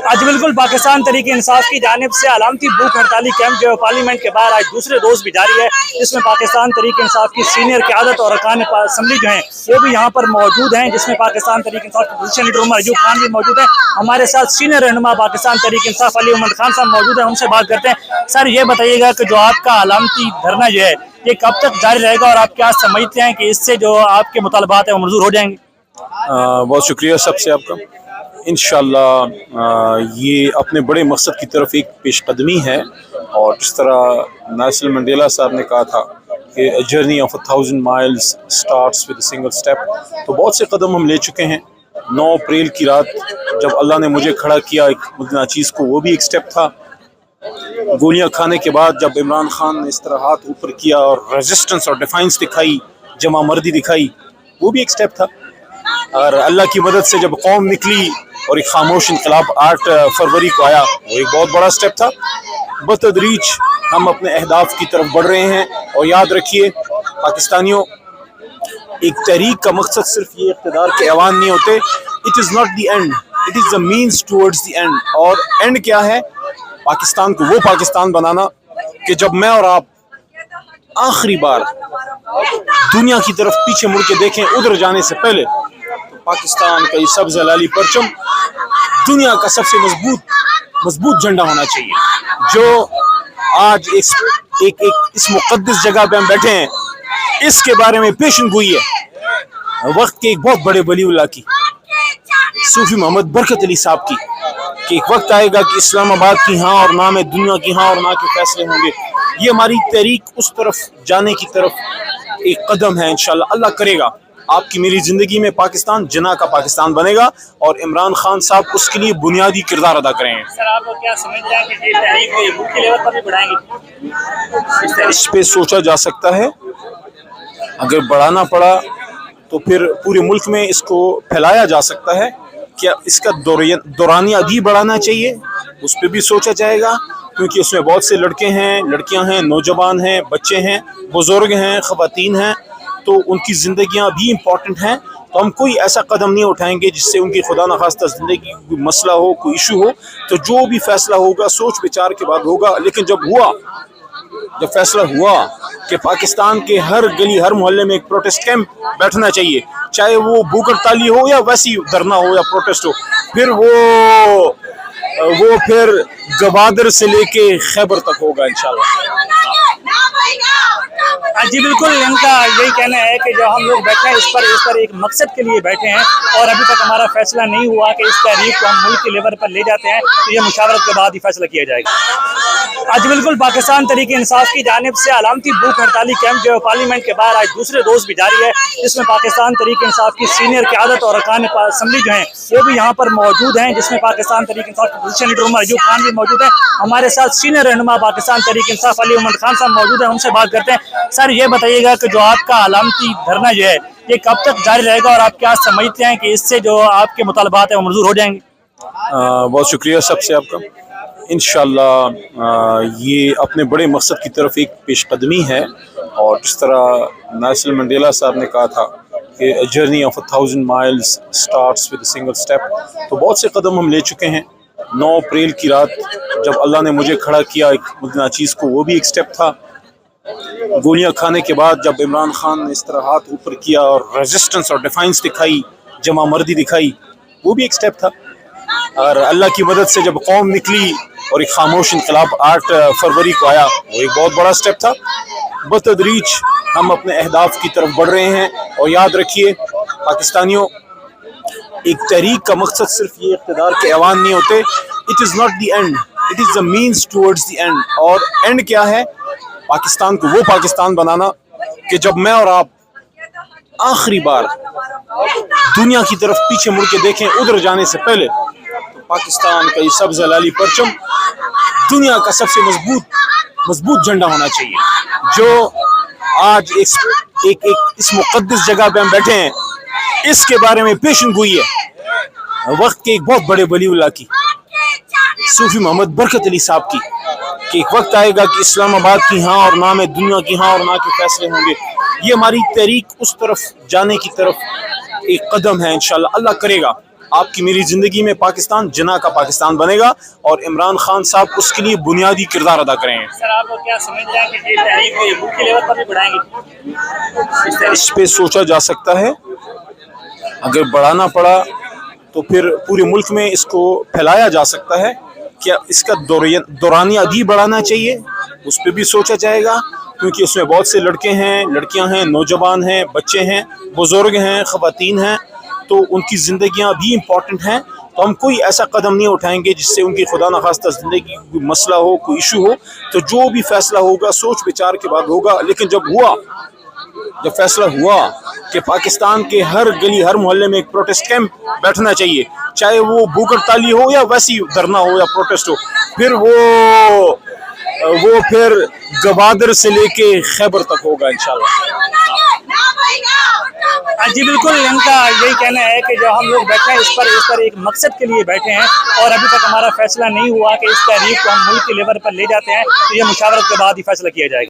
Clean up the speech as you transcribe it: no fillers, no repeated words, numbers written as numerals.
आज बिल्कुल पाकिस्तान तहरीक इंसाफ की जानिब से अलामती भूख हड़ताली कैंप जो है पार्लियामेंट के बाहर आज दूसरे रोज भी जारी है, जिसमें पाकिस्तान तहरीक इंसाफ की सीनियर क़यादत और अरकान असम्बली जो हैं वो भी यहाँ पर मौजूद हैं, जिसमें पाकिस्तान तहरीक इंसाफ के पोजीशन लीडर उमर अयूब खान भी मौजूद हैं। हमारे साथ सीनियर रहनुमा पाकिस्तान तहरीक इंसाफ अली उमर खान साहब मौजूद हैं, उनसे बात करते हैं। सर, ये बताइएगा कि जो आपका अलामती धरना जो है ये कब तक जारी रहेगा और आप क्या समझते हैं कि इससे जो आपके मुतालबात हैं वो मंजूर हो जाएंगे? बहुत शुक्रिया सबसे आपका। इंशाअल्लाह ये अपने बड़े मकसद की तरफ एक पेशकदमी है, और जिस तरह नेल्सन मंडेला साहब ने कहा था कि journey of 1000 miles starts with single step, तो बहुत से कदम हम ले चुके हैं। 9 अप्रैल की रात जब अल्लाह ने मुझे खड़ा किया एक मुद्दा चीज़ को, वो भी एक स्टेप था। गोलियां खाने के बाद जब इमरान खान ने इस तरह हाथ ऊपर किया और रेजिस्टेंस और डिफाइंस दिखाई, जमा मर्दी दिखाई, वो भी एक स्टेप था। और अल्लाह की मदद से जब कौम निकली और एक खामोश इनकलाब 8 फरवरी को आया, वो एक बहुत बड़ा स्टेप था। बतदरीज हम अपने अहदाफ की तरफ बढ़ रहे हैं, और याद रखिए पाकिस्तानियों, एक तहरीक का मकसद सिर्फ ये इक़्तिदार के ऐवान नहीं होते। It is not the end, it is the means towards the end. और एंड क्या है? पाकिस्तान को वो पाकिस्तान बनाना कि जब मैं और आप आखिरी बार दुनिया की तरफ पीछे मुड़ के देखें उधर जाने से पहले, तो पाकिस्तान का ये सब्ज़ लाली परचम दुनिया का सबसे मजबूत झंडा होना चाहिए। जो आज इस मुक़द्दस जगह पे हम बैठे हैं, इसके बारे में पेशन गोई है वक्त के एक बहुत बड़े वलीउल्लाह की, सूफी मोहम्मद बरकत अली साहब की, कि एक वक्त आएगा कि इस्लामाबाद की हाँ और ना में दुनिया की हाँ और ना के फैसले होंगे। ये हमारी तहरीक उस तरफ जाने की तरफ एक कदम है। इंशाल्लाह अल्लाह करेगा आपकी मेरी ज़िंदगी में पाकिस्तान जना का पाकिस्तान बनेगा, और इमरान खान साहब उसके लिए बुनियादी किरदार अदा करेंगे। सर, आप क्या समझते हैं कि ये तहरीक को मुल्क के लेवल पर भी बढ़ाएंगे? इस पे सोचा जा सकता है, अगर बढ़ाना पड़ा तो फिर पूरे मुल्क में इसको फैलाया जा सकता है। क्या इसका दौरानिया भी बढ़ाना चाहिए, उस पर भी सोचा जाएगा, क्योंकि उसमें बहुत से लड़के हैं, लड़कियां हैं, नौजवान हैं, बच्चे हैं, बुजुर्ग हैं, ख़वातीन हैं, तो उनकी ज़िंदगियां भी इम्पॉर्टेंट हैं। तो हम कोई ऐसा कदम नहीं उठाएंगे जिससे उनकी खुदा न खास्ता ज़िंदगी कोई मसला हो, कोई इशू हो। तो जो भी फैसला होगा सोच विचार के बाद होगा। लेकिन जब फैसला हुआ कि पाकिस्तान के हर गली हर मोहल्ले में एक प्रोटेस्ट कैंप बैठना चाहिए, चाहे वो भूख हड़ताली हो या वैसी धरना हो या प्रोटेस्ट हो, फिर वो फिर गवादर से लेके खैबर तक होगा इंशाल्लाह। जी बिल्कुल, इनका यही कहना है कि जो हम लोग बैठे हैं इस पर एक मकसद के लिए बैठे हैं, और अभी तक हमारा फैसला नहीं हुआ कि इस तहरीक को हम मुल्क के लेवल पर ले जाते हैं, तो ये मुशावरत के बाद ही फैसला किया जाएगा। आज बिल्कुल पाकिस्तान तहरीक इंसाफ की जानिब से अलामती भूख हड़ताली कैंप जो है पार्लियामेंट के बाहर आज दूसरे रोज भी जारी है, जिसमें पाकिस्तान तहरीक इंसाफ की सीनियर क़यादत और अरकान असम्बली जो हैं वो भी यहाँ पर मौजूद हैं, जिसमें पाकिस्तान तहरीक इंसाफ के पोजीशन लीडर उमर अयूब खान भी मौजूद हैं। हमारे साथ सीनियर रहनुमा पाकिस्तान तहरीक इंसाफ अली उमर खान साहब मौजूद हैं, उनसे बात करते हैं। सर, ये बताइएगा कि जो आपका अलामती धरना जो है ये कब तक जारी रहेगा और आप क्या समझते हैं कि इससे जो आपके मुतालबात हैं वो मंजूर हो जाएंगे? बहुत शुक्रिया सबसे आपका। इंशाअल्लाह ये अपने बड़े मकसद की तरफ एक पेशकदमी है, और जिस तरह नेल्सन मंडेला साहब ने कहा था कि journey of 1000 miles starts with single step, तो बहुत से कदम हम ले चुके हैं। 9 अप्रैल की रात जब अल्लाह ने मुझे खड़ा किया एक मुद्दा चीज़ को, वो भी एक स्टेप था। गोलियां खाने के बाद जब इमरान खान ने इस तरह हाथ ऊपर किया और रेजिस्टेंस और डिफाइंस दिखाई, जमा मर्दी दिखाई, वो भी एक स्टेप था। और अल्लाह की मदद से जब कौम निकली और एक खामोश इनकलाब 8 फरवरी को आया, वो एक बहुत बड़ा स्टेप था। बतदरीज हम अपने अहदाफ की तरफ बढ़ रहे हैं, और याद रखिए पाकिस्तानियों, एक तहरीक का मकसद सिर्फ ये इक़्तिदार के ऐवान नहीं होते। It is not the end, it is the means towards the end. और एंड क्या है? पाकिस्तान को वो पाकिस्तान बनाना कि जब मैं और आप आखिरी बार दुनिया की तरफ पीछे मुड़ के देखें उधर जाने से पहले, तो पाकिस्तान का ये सब्ज़ लाली परचम दुनिया का सबसे मजबूत झंडा होना चाहिए। जो आज इस मुक़द्दस जगह पे हम बैठे हैं, इसके बारे में पेशन गोई है वक्त के एक बहुत बड़े वलीउल्लाह की, सूफी मोहम्मद बरकत अली साहब की, कि एक वक्त आएगा कि इस्लामाबाद की हाँ और ना में दुनिया की हाँ और ना के फैसले होंगे। ये हमारी तहरीक उस तरफ जाने की तरफ एक कदम है। इंशाल्लाह अल्लाह करेगा آپ کی میری زندگی میں پاکستان جناح کا پاکستان بنے گا اور عمران خان صاحب اس کے لیے بنیادی کردار ادا کریں گے. سر آپ کیا سمجھ رہے ہیں کہ یہ تحریک ملک کے لیول پر بھی بڑھائیں گے؟ اس پہ سوچا جا سکتا ہے. اگر بڑھانا پڑا تو پھر پورے ملک میں اس کو پھیلایا جا سکتا ہے. کیا اس کا دورانیہ بھی بڑھانا چاہیے؟ اس پہ بھی سوچا جائے گا، کیونکہ اس میں بہت سے لڑکے ہیں، لڑکیاں ہیں، نوجوان ہیں، بچے ہیں، بزرگ ہیں، خواتین ہیں، تو ان کی زندگیاں بھی امپورٹنٹ ہیں. تو ہم کوئی ایسا قدم نہیں اٹھائیں گے جس سے ان کی خدا نخواستہ زندگی کوئی مسئلہ ہو، کوئی ایشو ہو. تو جو بھی فیصلہ ہوگا سوچ بچار کے بعد ہوگا. لیکن جب فیصلہ ہوا کہ پاکستان کے ہر گلی ہر محلے میں ایک پروٹیسٹ کیمپ بیٹھنا چاہیے، چاہے وہ بھوک ہڑتالی ہو یا ویسی دھرنا ہو یا پروٹیسٹ ہو، پھر وہ پھر گوادر سے لے کے خیبر تک ہوگا انشاءاللہ. جی بالکل، ان کا یہی کہنا ہے کہ جو ہم لوگ بیٹھے ہیں اس پر ایک مقصد کے لیے بیٹھے ہیں، اور ابھی تک ہمارا فیصلہ نہیں ہوا کہ اس تحریک کو ہم ملک کے لیول پر لے جاتے ہیں، تو یہ مشاورت کے بعد ہی فیصلہ کیا جائے گا.